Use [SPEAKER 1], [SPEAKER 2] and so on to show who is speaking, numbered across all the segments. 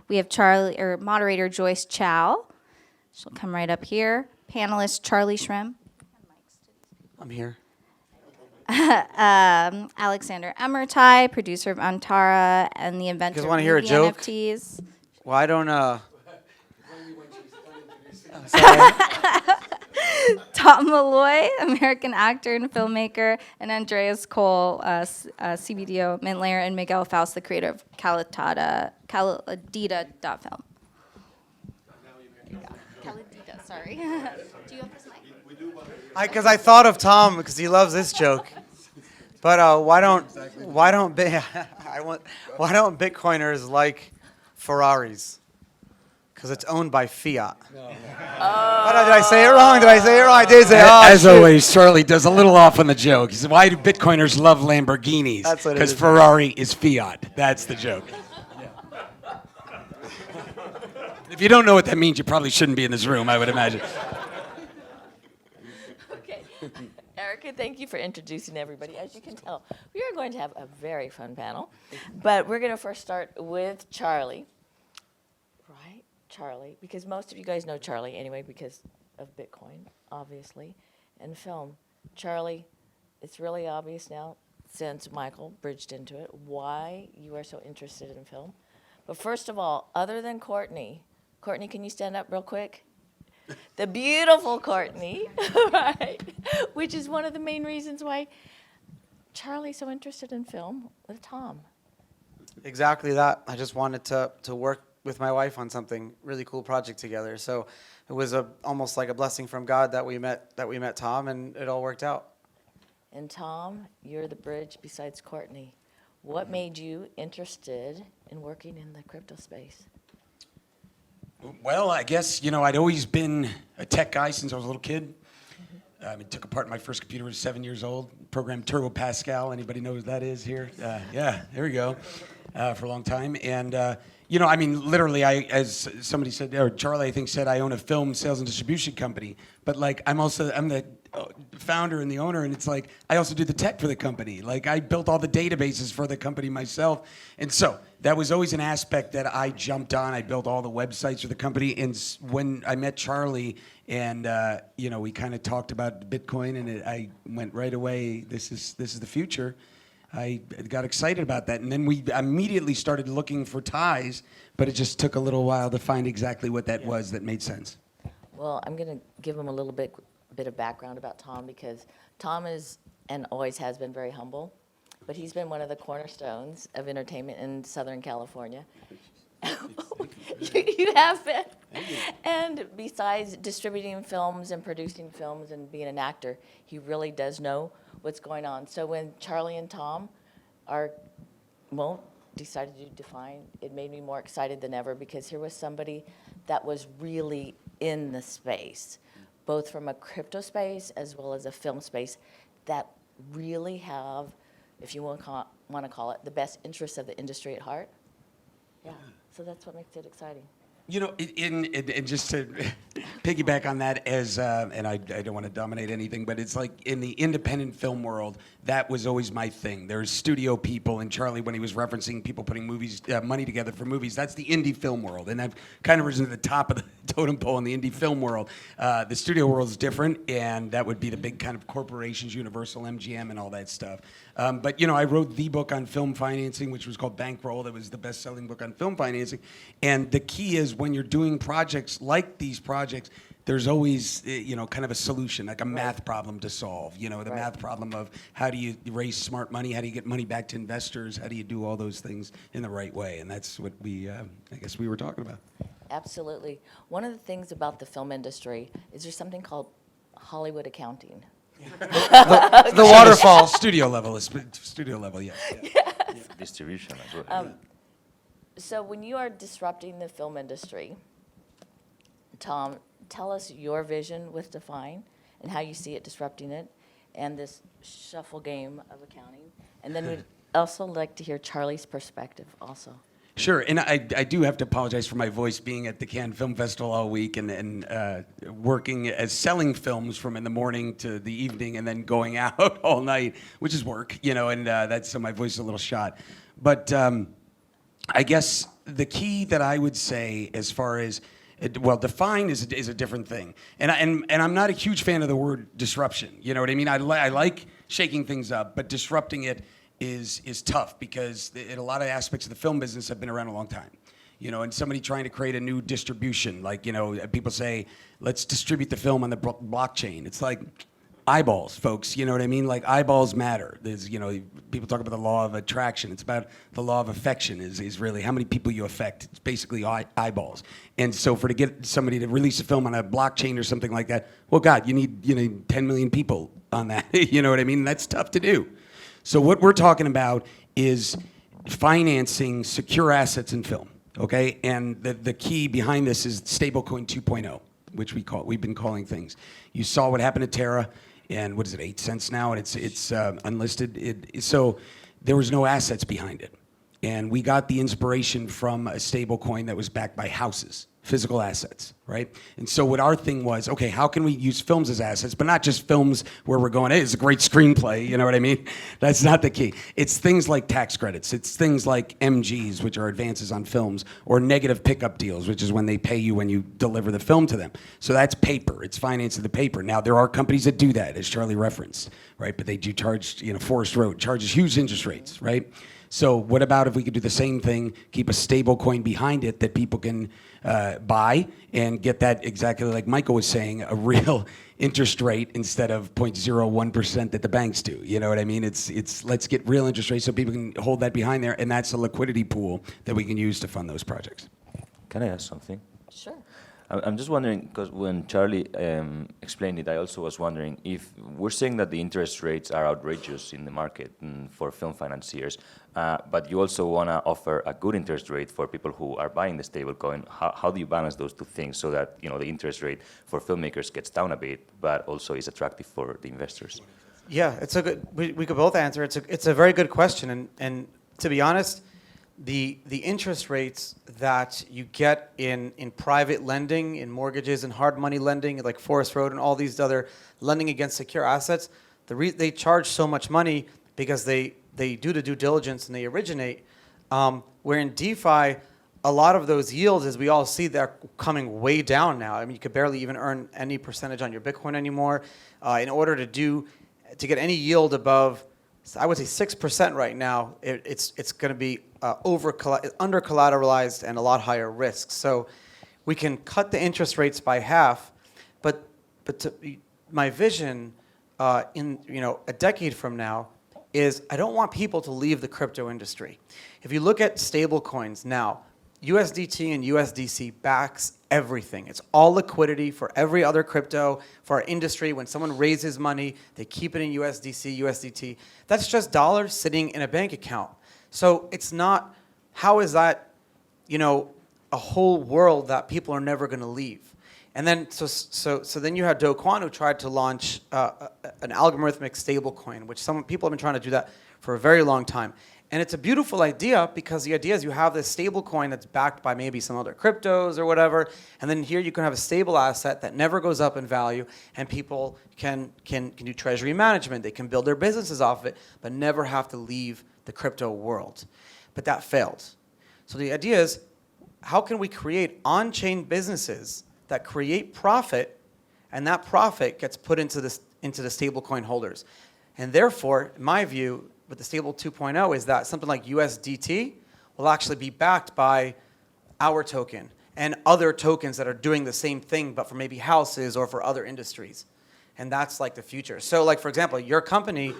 [SPEAKER 1] We have moderator Joyce Chow. She'll come right up here. Panelist Shrem.
[SPEAKER 2] I'm here.
[SPEAKER 1] Alexander Amartei, producer of Antara and the inventor of
[SPEAKER 2] want to hear a
[SPEAKER 1] the
[SPEAKER 2] joke?
[SPEAKER 1] NFTs.
[SPEAKER 2] Well, I don't.
[SPEAKER 1] Tom Malloy, American actor and filmmaker, and Andreas Kohl, CBDO, Mintler, and Miguel Faus, the creator of Calladita.film. Calladita, sorry. Do you have this mic?
[SPEAKER 2] Because I thought of Tom because he loves this joke. But why don't Bitcoiners like Ferraris? Because it's owned by fiat. No. Did I say it wrong? I did say it.
[SPEAKER 3] As always, Charlie does a little off on the joke. He says, why do Bitcoiners love Lamborghinis?
[SPEAKER 2] That's what it
[SPEAKER 3] Because
[SPEAKER 2] is.
[SPEAKER 3] Ferrari is fiat. That's the joke. Yeah. If you don't know what that means, you probably shouldn't be in this room, I would imagine.
[SPEAKER 4] Okay. Erica, thank you for introducing everybody. As you can tell, we are going to have a very fun panel. But we're going to first start with Charlie. Right? Charlie, because most of you guys know Charlie anyway because of Bitcoin, obviously, and film. Charlie, it's really obvious now, since Michael bridged into it, why you are so interested in film. But first of all, other than Courtney, can you stand up real quick? The beautiful Courtney, right? Which is one of the main reasons why Charlie's so interested in film with Tom.
[SPEAKER 2] Exactly that. I just wanted to work with my wife on something really cool project together. So it was almost like a blessing from God that we met Tom, and it all worked out.
[SPEAKER 4] And Tom, you're the bridge besides Courtney. What made you interested in working in the crypto space?
[SPEAKER 3] Well, I guess, I'd always been a tech guy since I was a little kid. I took apart my first computer when I was 7 years old, programmed Turbo Pascal. Anybody know what that is here? Yeah, there we go, for a long time. And, literally, as somebody said, or Charlie, I think, said, I own a film sales and distribution company. But, I'm the founder and the owner, and it's like, I also do the tech for the company. I built all the databases for the company myself. And so that was always an aspect that I jumped on. I built all the websites for the company. And when I met Charlie and, we kind of talked about Bitcoin, and I went right away, this is the future. I got excited about that. And then we immediately started looking for ties, but it just took a little while to find exactly what that was that made sense.
[SPEAKER 4] Well, I'm going to give him a little bit of background about Tom, because Tom is and always has been very humble, but he's been one of the cornerstones of entertainment in Southern California. You have been. And besides distributing films and producing films and being an actor, he really does know what's going on. So when Charlie and Tom decided to define, it made me more excited than ever, because here was somebody that was really in the space, both from a crypto space as well as a film space, that really have, if you want to call it, the best interests of the industry at heart. Yeah, so that's what makes it exciting.
[SPEAKER 3] And just to piggyback on that, and I don't want to dominate anything, but it's like in the independent film world, that was always my thing. There's studio people, and Charlie, when he was referencing people putting money together for movies, that's the indie film world. And I've kind of risen to the top of the totem pole in the indie film world. The studio world is different, and that would be the big kind of corporations, Universal, MGM, and all that stuff. But I wrote the book on film financing, which was called Bankroll. That was the best-selling book on film financing. And the key is, when you're doing projects like these projects, there's always, kind of a solution, like a math problem to solve. The math problem of how do you raise smart money, how do you get money back to investors, how do you do all those things in the right way, and that's what we were talking about.
[SPEAKER 4] Absolutely. One of the things about the film industry is there's something called Hollywood accounting.
[SPEAKER 2] The waterfall.
[SPEAKER 3] Studio level, yeah.
[SPEAKER 4] Yes.
[SPEAKER 5] Distribution as well.
[SPEAKER 4] So when you are disrupting the film industry, Tom, tell us your vision with Define and how you see it disrupting it, and this shuffle game of accounting. And then we'd also like to hear Charlie's perspective also.
[SPEAKER 3] Sure, and I do have to apologize for my voice, being at the Cannes Film Festival all week and working as selling films from in the morning to the evening and then going out all night, which is work, and that's so my voice is a little shot. But I guess the key that I would say, as far as well, define is a different thing, and I'm not a huge fan of the word disruption. You know what I mean? I like shaking things up, but disrupting it is tough because a lot of aspects of the film business have been around a long time. You know, and somebody trying to create a new distribution, like, you know, people say, let's distribute the film on the blockchain. It's like eyeballs, folks. You know what I mean? Like, eyeballs matter. There's, you know, people talk about the law of attraction. It's about the law of affection is really how many people you affect. It's basically eyeballs. And so to get somebody to release a film on a blockchain or something like that, well, God, you need 10 million people on that. You know what I mean? That's tough to do. So what we're talking about is financing secure assets in film. Okay, and the key behind this is stablecoin 2.0, which we've been calling things. You saw what happened to Terra, and what is it, 8 cents now, and it's unlisted. So there was no assets behind it, and we got the inspiration from a stablecoin that was backed by houses, physical assets, right? And so what our thing was, okay, how can we use films as assets, but not just films where we're going, hey, it's a great screenplay, you know what I mean? That's not the key. It's things like tax credits. It's things like MGs, which are advances on films, or negative pickup deals, which is when they pay you when you deliver the film to them. So that's paper. It's financing the paper. Now, there are companies that do that, as Charlie referenced, right? But they do charge, you know, Forest Road charges huge interest rates, right? So what about if we could do the same thing, keep a stable coin behind it that people can buy and get that, exactly like Michael was saying, a real interest rate instead of 0.01% that the banks do. You know what I mean? It's let's get real interest rates so people can hold that behind there, and that's a liquidity pool that we can use to fund those projects.
[SPEAKER 5] Can I ask something?
[SPEAKER 4] Sure.
[SPEAKER 5] I'm just wondering, because when Charlie explained it, I also was wondering if we're saying that the interest rates are outrageous in the market for film financiers, but you also want to offer a good interest rate for people who are buying the stablecoin. How do you balance those two things so that, you know, the interest rate for filmmakers gets down a bit, but also is attractive for the investors?
[SPEAKER 2] Yeah, it's a good. We could both answer. It's a very good question, and to be honest, the interest rates that you get in private lending, in mortgages and hard money lending, like Forest Road and all these other lending against secure assets, they charge so much money because they do the due diligence and they originate. Where in DeFi, a lot of those yields, as we all see, they're coming way down now. I mean, you could barely even earn any percentage on your Bitcoin anymore. In order to get any yield above, I would say 6% right now, it's going to be under collateralized and a lot higher risk. So we can cut the interest rates by half, but my vision in a decade from now is I don't want people to leave the crypto industry. If you look at stable coins now, USDT and USDC backs everything. It's all liquidity for every other crypto, for our industry. When someone raises money, they keep it in USDC, USDT. That's just dollars sitting in a bank account. So it's not, how is that, a whole world that people are never going to leave? And then, so then you had Do Kwon, who tried to launch an algorithmic stablecoin, which some people have been trying to do that for a very long time. And it's a beautiful idea because the idea is you have this stable coin that's backed by maybe some other cryptos or whatever, and then here you can have a stable asset that never goes up in value, and people can do treasury management. They can build their businesses off of it, but never have to leave the crypto world. But that failed. So the idea is, how can we create on-chain businesses that create profit, and that profit gets put into the stablecoin holders? And therefore, in my view, with the stable 2.0 is that something like USDT will actually be backed by our token and other tokens that are doing the same thing, but for maybe houses or for other industries. And that's like the future. So like, for example, your company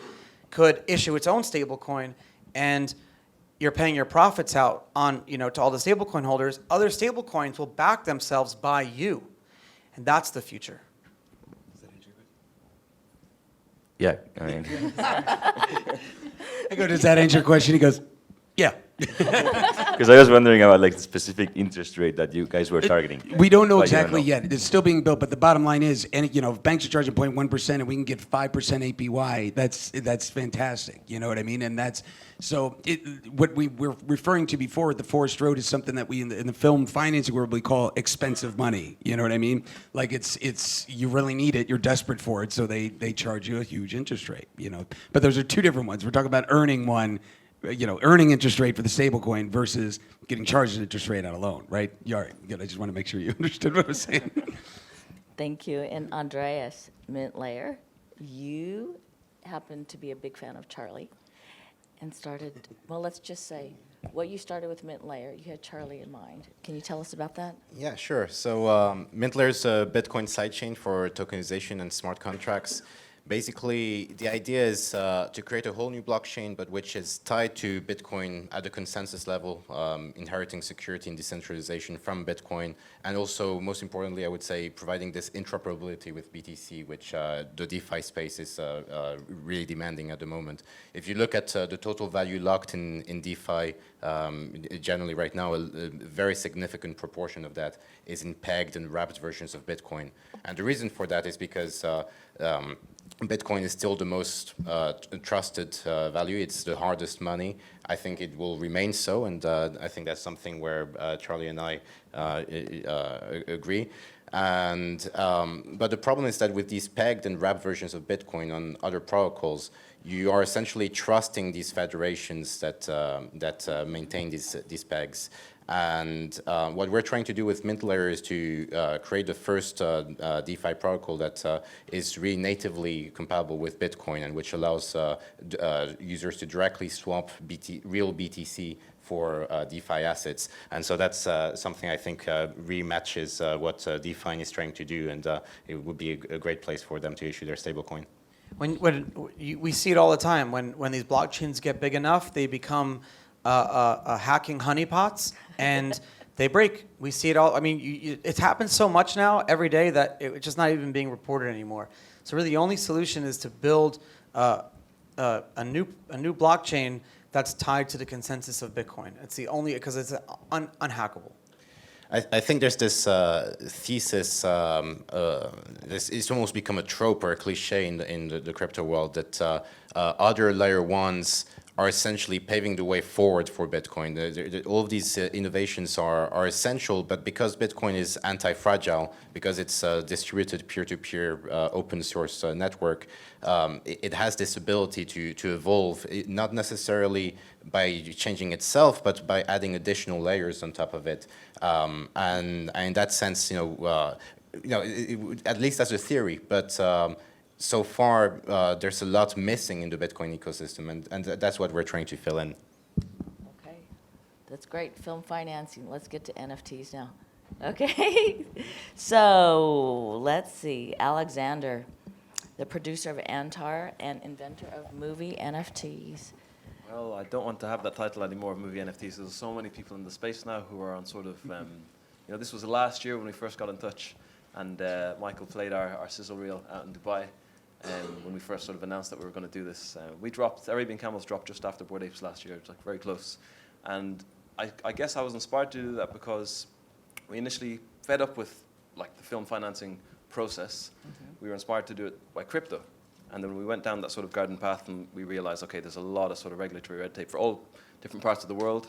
[SPEAKER 2] could issue its own stablecoin, and you're paying your profits out on, to all the stablecoin holders. Other stablecoins will back themselves by you. And that's the future.
[SPEAKER 5] Yeah, I mean,
[SPEAKER 3] I go, does that answer your question? He goes, yeah.
[SPEAKER 5] because I was wondering about like the specific interest rate that you guys were targeting.
[SPEAKER 3] We don't know
[SPEAKER 5] But you don't
[SPEAKER 3] exactly
[SPEAKER 5] know.
[SPEAKER 3] yet. It's still being built, but the bottom line is, if banks are charging 0.1% and we can get 5% APY, that's fantastic. You know what I mean? And that's so. What we were referring to before with the Forest Road is something that we in the film financing world we call expensive money. You know what I mean? Like it's you really need it, you're desperate for it, so they charge you a huge interest rate. But those are two different ones. We're talking about earning one earning interest rate for the stablecoin versus getting charged an interest rate on a loan, right? Yeah, all right, good. I just want to make sure you understood what I was saying.
[SPEAKER 4] Thank you. And Andreas, Mintlayer, you happen to be a big fan of Charlie and started, well, let's just say, what you started with Mintlayer, you had Charlie in mind. Can you tell us about that?
[SPEAKER 6] Yeah, sure. So Mintler is a Bitcoin sidechain for tokenization and smart contracts. Basically, the idea is to create a whole new blockchain, but which is tied to Bitcoin at a consensus level, inheriting security and decentralization from Bitcoin, and also, most importantly, I would say, providing this interoperability with BTC, which the DeFi space is really demanding at the moment. If you look at the total value locked in DeFi, generally right now, a very significant proportion of that is in pegged and wrapped versions of Bitcoin. And the reason for that is because Bitcoin is still the most trusted value. It's the hardest money. I think it will remain so, and I think that's something where Charlie and I agree. And but the problem is that with these pegged and wrapped versions of Bitcoin on other protocols, you are essentially trusting these federations that maintain these pegs. And what we're trying to do with Mintlayer is to create the first DeFi protocol that is really natively compatible with Bitcoin and which allows users to directly swap real BTC for DeFi assets. And so that's something I think really matches what DeFi is trying to do, and it would be a great place for them to issue their stablecoin.
[SPEAKER 2] We see it all the time. When these blockchains get big enough, they become hacking honeypots, and they break. We see it all. I mean, it happens so much now every day that it's just not even being reported anymore. So really, the only solution is to build a new blockchain that's tied to the consensus of Bitcoin. It's the only, because it's unhackable.
[SPEAKER 6] I think there's this thesis, it's almost become a trope or a cliche in the crypto world that other layer ones are essentially paving the way forward for Bitcoin. All of these innovations are essential, but because Bitcoin is anti-fragile, because it's a distributed peer-to-peer open source network, it has this ability to evolve, not necessarily by changing itself, but by adding additional layers on top of it. And in that sense, at least that's a theory, but so far, there's a lot missing in the Bitcoin ecosystem, and that's what we're trying to fill in.
[SPEAKER 4] Okay, that's great. Film financing. Let's get to NFTs now. Okay, so let's see. Alexander, the producer of Antara and inventor of movie NFTs.
[SPEAKER 7] Well, I don't want to have that title anymore, movie NFTs. There's so many people in the space now who are on sort of, this was last year when we first got in touch, and Michael played our sizzle reel out in Dubai. When we first sort of announced that we were going to do this, Arabian Camels dropped just after Bored Apes last year. It's like very close. And I guess I was inspired to do that because we initially fed up with like the film financing process. Mm-hmm. We were inspired to do it by crypto. And then we went down that sort of garden path and we realized, okay, there's a lot of sort of regulatory red tape for all different parts of the world.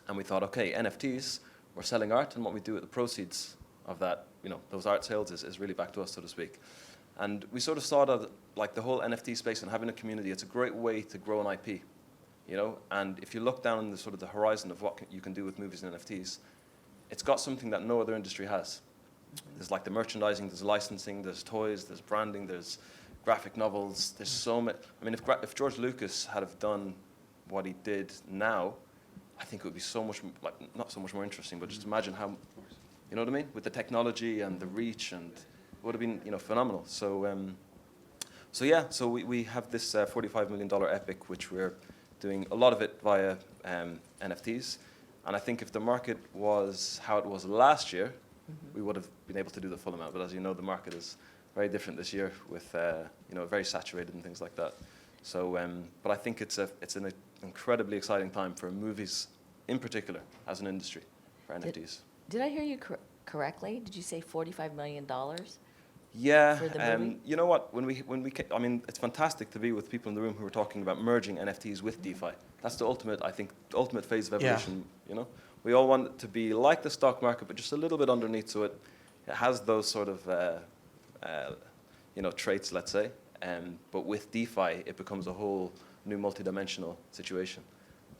[SPEAKER 7] And we thought, okay, NFTs, we're selling art, and what we do with the proceeds of that, those art sales is really back to us, so to speak. And we sort of saw that, like the whole NFT space and having a community, it's a great way to grow an IP, And if you look down the sort of the horizon of what you can do with movies and NFTs, it's got something that no other industry has. There's like the merchandising, there's licensing, there's toys, there's branding, there's graphic novels. There's so much. I mean, if George Lucas had have done what he did now, I think it would be so much not so much more interesting, but just imagine how, you know what I mean, with the technology and the reach, and it would have been phenomenal. So so we have this $45 million epic, which we're doing a lot of it via NFTs, and I think if the market was how it was last year, we would have been able to do the full amount. But as you know, the market is very different this year with very saturated and things like that. So but I think it's an incredibly exciting time for movies in particular as an industry for NFTs.
[SPEAKER 4] Did I hear you correctly? Did you say $45 million?
[SPEAKER 7] Yeah,
[SPEAKER 4] for the movie?
[SPEAKER 7] You know what? When we I mean, it's fantastic to be with people in the room who are talking about merging NFTs with DeFi. That's the ultimate phase of evolution.
[SPEAKER 2] Yeah.
[SPEAKER 7] We all want it to be like the stock market, but just a little bit underneath, so it has those sort of traits, let's say. But with DeFi, it becomes a whole new multidimensional situation.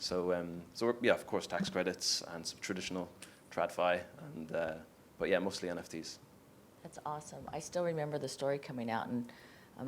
[SPEAKER 7] So, yeah, of course, tax credits and some traditional TradFi, and but yeah, mostly NFTs.
[SPEAKER 4] That's awesome. I still remember the story coming out and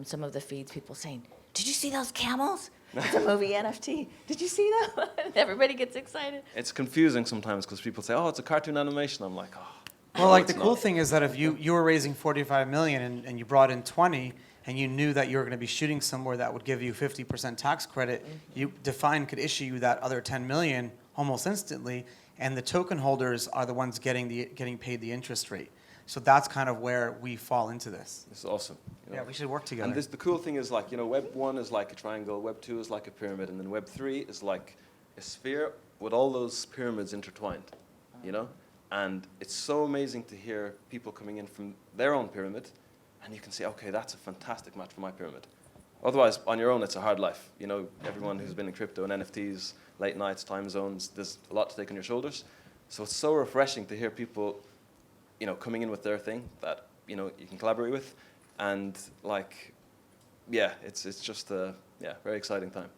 [SPEAKER 4] some of the feeds, people saying, "Did you see those camels? It's a movie NFT. Did you see that?" And everybody gets excited.
[SPEAKER 7] It's confusing sometimes because people say, "Oh, it's a cartoon animation." I'm like, "Oh."
[SPEAKER 2] Well,
[SPEAKER 7] no,
[SPEAKER 2] like
[SPEAKER 7] it's
[SPEAKER 2] the cool
[SPEAKER 7] not.
[SPEAKER 2] thing is that if you were raising 45 million and you brought in 20 and you knew that you were going to be shooting somewhere that would give you 50% tax credit, you Define could issue you that other 10 million almost instantly, and the token holders are the ones getting paid the interest rate. So that's kind of where we fall into this.
[SPEAKER 7] It's awesome. You know?
[SPEAKER 2] Yeah, we should work together.
[SPEAKER 7] And the cool thing is, like, you know, Web 1 is like a triangle, Web 2 is like a pyramid, and then Web 3 is like a sphere with all those pyramids intertwined, you know? And it's so amazing to hear people coming in from their own pyramid, and you can say, okay, that's a fantastic match for my pyramid. Otherwise, on your own, it's a hard life. You know, everyone who's been in crypto and NFTs, late nights, time zones, there's a lot to take on your shoulders. So it's so refreshing to hear people, you know, coming in with their thing that, you know, you can collaborate with. And, like, yeah, it's just a very exciting time.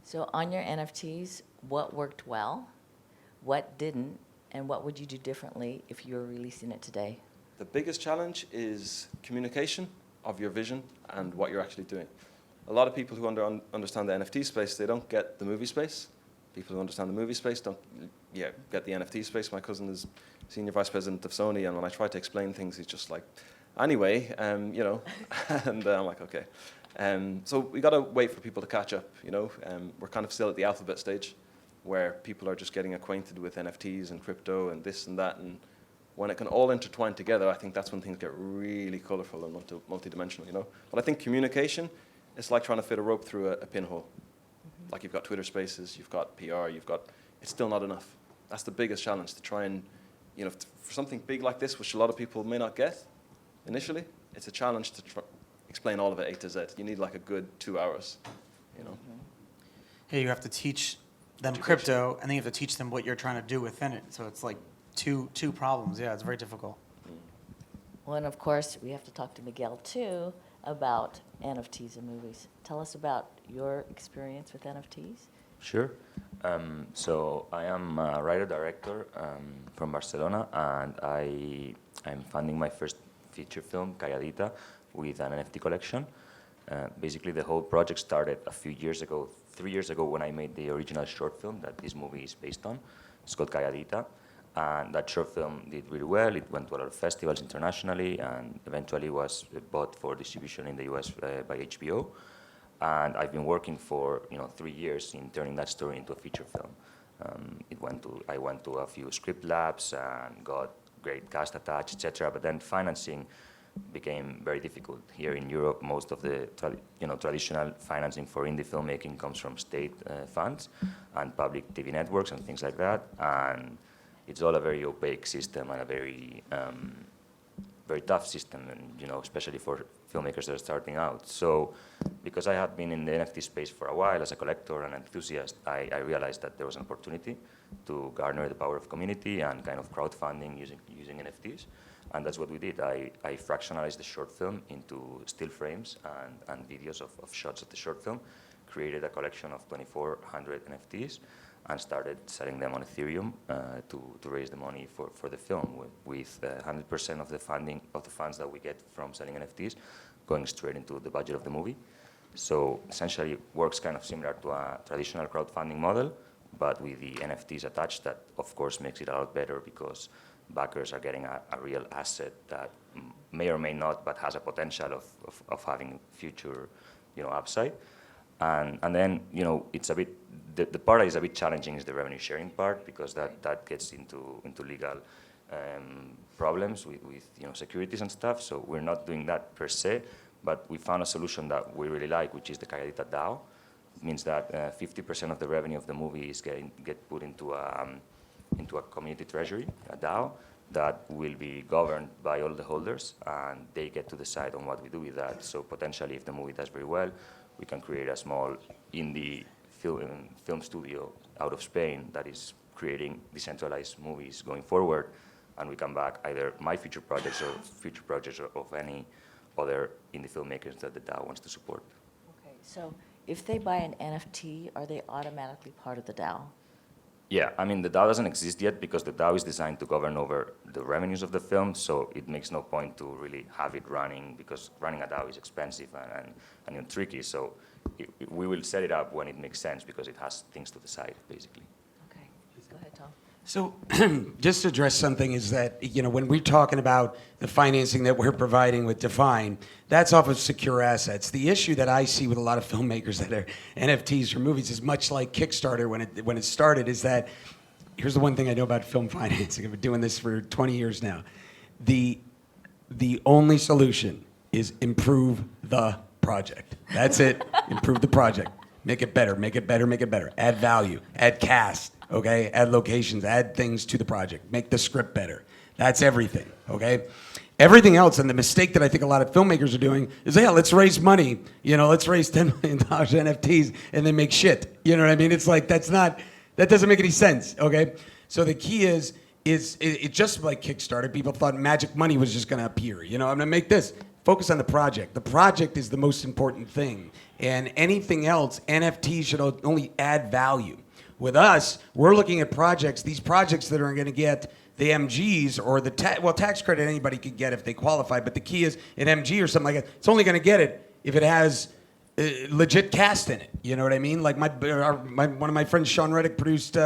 [SPEAKER 4] So on your NFTs, what worked well, what didn't, and what would you do differently if you were releasing it today?
[SPEAKER 7] The biggest challenge is communication of your vision and what you're actually doing. A lot of people who understand the NFT space, they don't get the movie space. People who understand the movie space don't get the NFT space. My cousin is senior vice president of Sony, and when I try to explain things, he's just like, anyway, you know, and I'm like, okay. So we got to wait for people to catch up, you know. We're kind of still at the alphabet stage where people are just getting acquainted with NFTs and crypto and this and that, and when it can all intertwine together, I think that's when things get really colorful and multidimensional, you know. But I think communication is like trying to fit a rope through a pinhole. Mm-hmm. Like you've got Twitter Spaces, you've got PR, it's still not enough. That's the biggest challenge, to try and, you know, for something big like this, which a lot of people may not get initially, it's a challenge to explain all of it A to Z. You need like a good 2 hours, you know.
[SPEAKER 4] Mm-hmm.
[SPEAKER 2] Yeah, you have to teach them crypto, and then you have to teach them what you're trying to do within it. So it's like two problems. Yeah, it's very difficult.
[SPEAKER 4] Well, and of course, we have to talk to Miguel, too, about NFTs and movies. Tell us about your experience with NFTs.
[SPEAKER 5] Sure. So I am a writer-director from Barcelona, and I'm funding my first feature film, Calladita, with an NFT collection. Basically, the whole project started a few years ago, 3 years ago, when I made the original short film that this movie is based on. It's called Calladita. And that short film did really well. It went to a lot of festivals internationally, and eventually was bought for distribution in the US by HBO. And I've been working for 3 years in turning that story into a feature film. I went to a few script labs and got great cast attached, etc. But then financing became very difficult. Here in Europe, most of the traditional financing for indie filmmaking comes from state funds and public TV networks and things like that. And it's all a very opaque system and a very very tough system, and especially for filmmakers that are starting out. So, because I had been in the NFT space for a while as a collector and enthusiast, I realized that there was an opportunity to garner the power of community and kind of crowdfunding using NFTs, and that's what we did. I fractionalized the short film into still frames and videos of shots of the short film, created a collection of 2,400 NFTs, and started selling them on Ethereum to raise the money for the film, with 100% of the funds that we get from selling NFTs going straight into the budget of the movie. So essentially, it works kind of similar to a traditional crowdfunding model, but with the NFTs attached. That of course makes it a lot better because backers are getting a real asset that may or may not, but has a potential of having future, upside. And then, it's a bit, the part that is a bit challenging is the revenue sharing part, because that gets into legal problems with securities and stuff. So we're not doing that per se, but we found a solution that we really like, which is the Calladita DAO. It means that 50% of the revenue of the movie is get put into a community treasury, a DAO, that will be governed by all the holders, and they get to decide on what we do with that. So potentially, if the movie does very well, we can create a small indie film studio out of Spain that is creating decentralized movies going forward, and we can back either my future projects or future projects of any other indie filmmakers that the DAO wants to support.
[SPEAKER 4] Okay, so if they buy an NFT, are they automatically part of the DAO?
[SPEAKER 5] Yeah, I mean, the DAO doesn't exist yet because the DAO is designed to govern over the revenues of the film, so it makes no point to really have it running because running a DAO is expensive and tricky. So we will set it up when it makes sense because it has things to decide, basically.
[SPEAKER 4] Okay, go ahead, Tom.
[SPEAKER 3] So just to address something is that, when we're talking about the financing that we're providing with Define, that's off of secure assets. The issue that I see with a lot of filmmakers that are NFTs for movies is much like Kickstarter when it started, is that, here's the one thing I know about film financing. I've been doing this for 20 years now. The only solution is improve the project. That's it. Improve the project. Make it better, make it better, make it better. Add value, add cast. Okay, add locations, add things to the project, make the script better. That's everything, okay? Everything else, and the mistake that I think a lot of filmmakers are doing is, yeah, let's raise money, let's raise $10 million NFTs and then make shit. You know what I mean? It's like, that doesn't make any sense, okay? So the key is it just like Kickstarter, people thought magic money was just gonna appear. I'm gonna make this. Focus on the project. The project is the most important thing. And anything else, NFTs should only add value. With us, we're looking at projects, these projects that are going to get the MGs or the tax credit anybody could get if they qualify, but the key is an MG or something like that, it's only going to get it if it has legit cast in it. You know what I mean? Like one of my friends, Sean Reddick, produced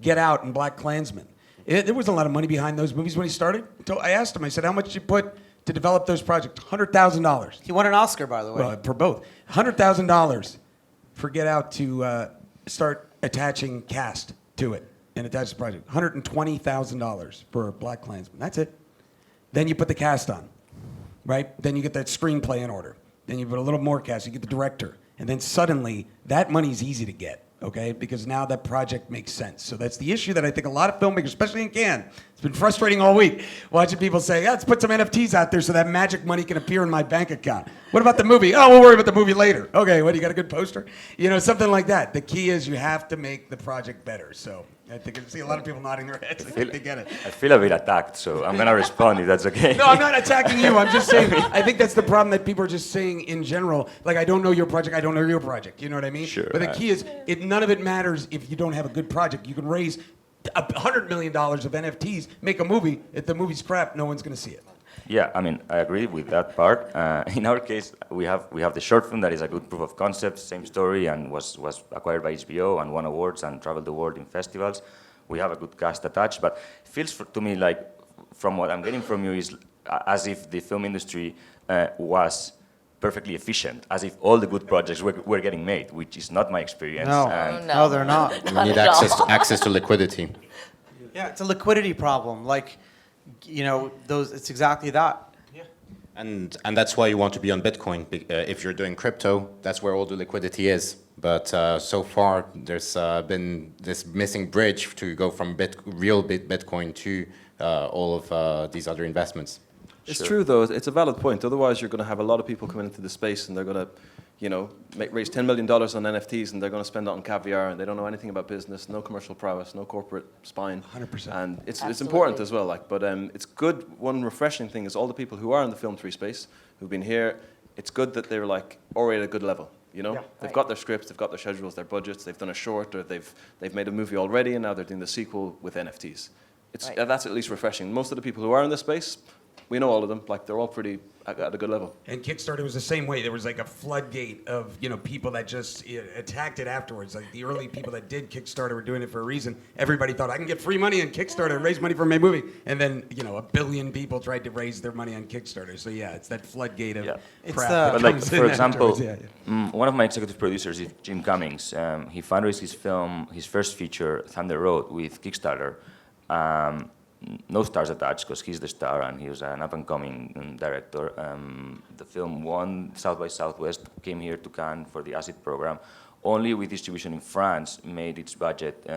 [SPEAKER 3] Get Out and Black Klansman. There wasn't a lot of money behind those movies when he started. So I asked him, I said, how much did you put to develop those projects? $100,000.
[SPEAKER 2] He won an Oscar, by the way.
[SPEAKER 3] Well, for both. $100,000 for Get Out to start attaching cast to it and attach the project. $120,000 for Black Klansman. That's it. Then you put the cast on, right? Then you get that screenplay in order. Then you put a little more cast. You get the director. And then suddenly, that money's easy to get, okay? Because now that project makes sense. So that's the issue that I think a lot of filmmakers, especially in Cannes, it's been frustrating all week watching people say, let's put some NFTs out there so that magic money can appear in my bank account. What about the movie? Oh, we'll worry about the movie later. Okay, what, you got a good poster? Something like that. The key is you have to make the project better. So I think I see a lot of people nodding their heads. I think they get it.
[SPEAKER 5] I feel a bit attacked, so I'm going to respond if that's okay.
[SPEAKER 3] No, I'm not attacking you. I'm just saying, I think that's the problem that people are just saying in general. Like, I don't know your project, I don't know your project. You know what I mean?
[SPEAKER 5] Sure.
[SPEAKER 3] But the key is, none of it matters if you don't have a good project. You can raise $100 million of NFTs, make a movie. If the movie's crap, no one's going to see it.
[SPEAKER 5] Yeah, I mean, I agree with that part. In our case, we have the short film that is a good proof of concept, same story, and was acquired by HBO and won awards and traveled the world in festivals. We have a good cast attached, but it feels to me like, from what I'm getting from you, is as if the film industry was perfectly efficient, as if all the good projects were getting made, which is not my experience.
[SPEAKER 2] No, they're not.
[SPEAKER 6] You need access to liquidity.
[SPEAKER 2] Yeah, it's a liquidity problem. Like, it's exactly that. Yeah.
[SPEAKER 6] And that's why you want to be on Bitcoin. If you're doing crypto, that's where all the liquidity is. But so far, there's been this missing bridge to go from real Bitcoin to all of these other investments.
[SPEAKER 7] It's true, though. It's a valid point. Otherwise, you're going to have a lot of people coming into the space, and they're going to, raise $10 million on NFTs, and they're going to spend it on caviar, and they don't know anything about business, no commercial prowess, no corporate spine.
[SPEAKER 3] 100%.
[SPEAKER 7] And it's important as well. But it's good. One refreshing thing is all the people who are in the film 3 space, who've been here, it's good that they're already at a good level. They've got their scripts, they've got their schedules, their budgets, they've done a short, or they've made a movie already, and now they're doing the sequel with NFTs. That's at least refreshing. Most of the people who are in this space, we know all of them. They're all pretty at a good level.
[SPEAKER 3] And Kickstarter was the same way. There was a floodgate of people that just attacked it afterwards. Like the early people that did Kickstarter were doing it for a reason. Everybody thought, I can get free money on Kickstarter and raise money for my movie. And then 1 billion people tried to raise their money on Kickstarter. So yeah, it's that floodgate of crap.
[SPEAKER 5] But for example, one of my executive producers is Jim Cummings. He fundraised his first feature, Thunder Road, with Kickstarter. No stars attached because he's the star and he was an up-and-coming director. The film won South by Southwest, came here to Cannes for the ACID program. Only with distribution in France made its budget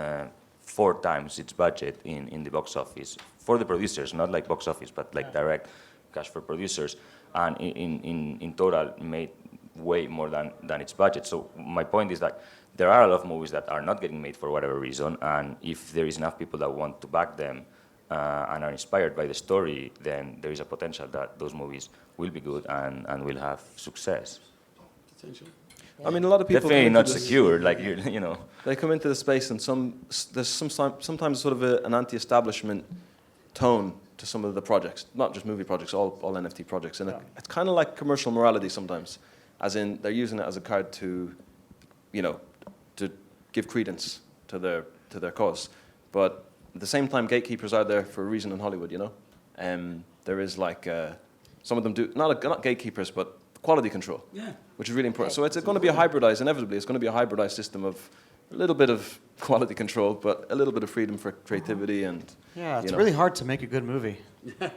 [SPEAKER 5] 4 times its budget in the box office. For the producers, not like box office, but direct cash for producers. And in total made way more than its budget. So my point is that there are a lot of movies that are not getting made for whatever reason, and if there is enough people that want to back them, and are inspired by the story, then there is a potential that those movies will be good and will have success.
[SPEAKER 7] I mean, a lot of people
[SPEAKER 5] Definitely
[SPEAKER 7] come
[SPEAKER 5] not
[SPEAKER 7] into this-
[SPEAKER 5] secure, like you know.
[SPEAKER 7] They come into the space and there's sometimes sort of an anti-establishment tone to some of the projects, not just movie projects, all NFT projects, and it's kind of like commercial morality sometimes, as in they're using it as a card to, you know, to give credence to their cause, but at the same time, gatekeepers are there for a reason in Hollywood, you know. There is like some of them do not gatekeepers, but quality control, which is really important. So it's going to be a hybridized, inevitably, it's going to be a hybridized system of a little bit of quality control, but a little bit of freedom for creativity and.
[SPEAKER 2] Yeah, it's really hard to make a good movie.
[SPEAKER 7] Yeah,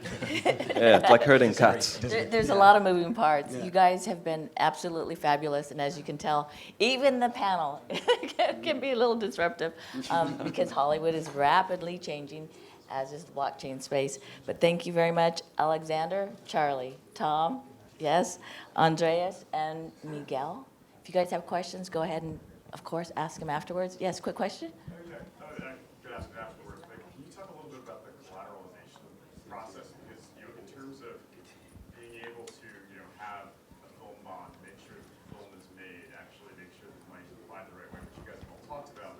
[SPEAKER 7] it's like herding cats.
[SPEAKER 4] There's a lot of moving parts. You guys have been absolutely fabulous, and as you can tell, even the panel can be a little disruptive because Hollywood is rapidly changing, as is the blockchain space. But thank you very much, Alexander, Charlie, Tom, yes, Andreas, and Miguel. If you guys have questions, go ahead and, of course, ask them afterwards. Yes, quick question?
[SPEAKER 8] I could ask it afterwards, but can you talk a little bit about the collateralization process? Because, in terms of being able to, have a film bond, make sure that the film is made, actually make sure that the money is applied the right way, which you guys have all talked about,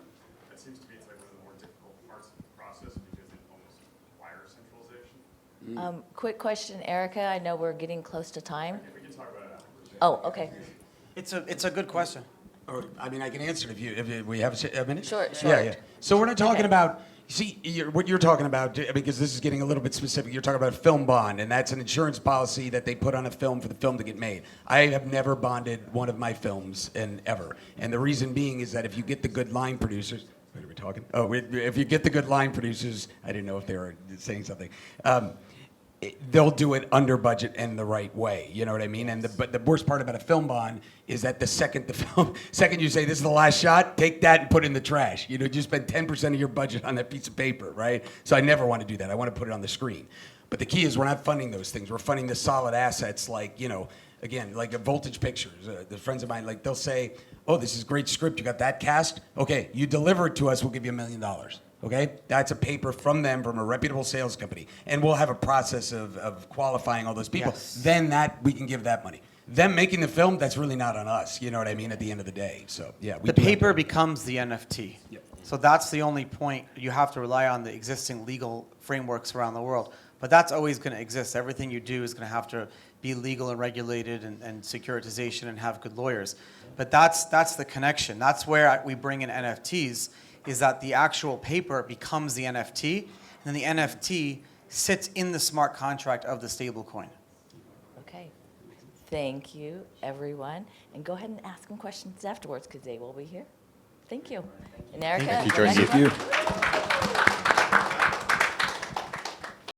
[SPEAKER 8] that seems to be one of the more difficult parts of the process because it almost requires centralization.
[SPEAKER 4] Quick question, Erica. I know we're getting close to time.
[SPEAKER 8] We can talk about it afterwards.
[SPEAKER 4] Oh, okay.
[SPEAKER 2] It's a good question.
[SPEAKER 3] Or, I mean, I can answer it if we have a minute.
[SPEAKER 4] Short.
[SPEAKER 3] Yeah. So we're not talking
[SPEAKER 4] Okay.
[SPEAKER 3] about. See, what you're talking about, because this is getting a little bit specific. You're talking about a film bond, and that's an insurance policy that they put on a film for the film to get made. I have never bonded one of my films, ever. And the reason being is that if you get the good line producers. Wait, are we talking? Oh, if you get the good line producers, I didn't know if they were saying something. They'll do it under budget and the right way. You know what I mean? But the worst part about a film bond is that the second you say this is the last shot, take that and put it in the trash. You spend 10% of your budget on that piece of paper, right? So I never want to do that. I want to put it on the screen. But the key is we're not funding those things. We're funding the solid assets like, again, like a Voltage Pictures. The friends of mine, they'll say, oh, this is a great script. You got that cast? Okay, you deliver it to us, we'll give you $1 million. Okay, that's a paper from them, from a reputable sales company, and we'll have a process of qualifying all those people.
[SPEAKER 2] Yes.
[SPEAKER 3] Then we can give that money. Them making the film, that's really not on us. You know what I mean? At the end of the day, so yeah.
[SPEAKER 2] The paper becomes the NFT.
[SPEAKER 3] Yep.
[SPEAKER 2] So that's the only point. You have to rely on the existing legal frameworks around the world. But that's always going to exist. Everything you do is going to have to be legal and regulated and securitization and have good lawyers. But that's the connection. That's where we bring in NFTs, is that the actual paper becomes the NFT, and then the NFT sits in the smart contract of the stablecoin.
[SPEAKER 4] Okay. Thank you, everyone. And go ahead and ask them questions afterwards because they will be here. Thank you. And Erica,
[SPEAKER 6] Thank you, Joyce.
[SPEAKER 4] next
[SPEAKER 6] Thank
[SPEAKER 4] one.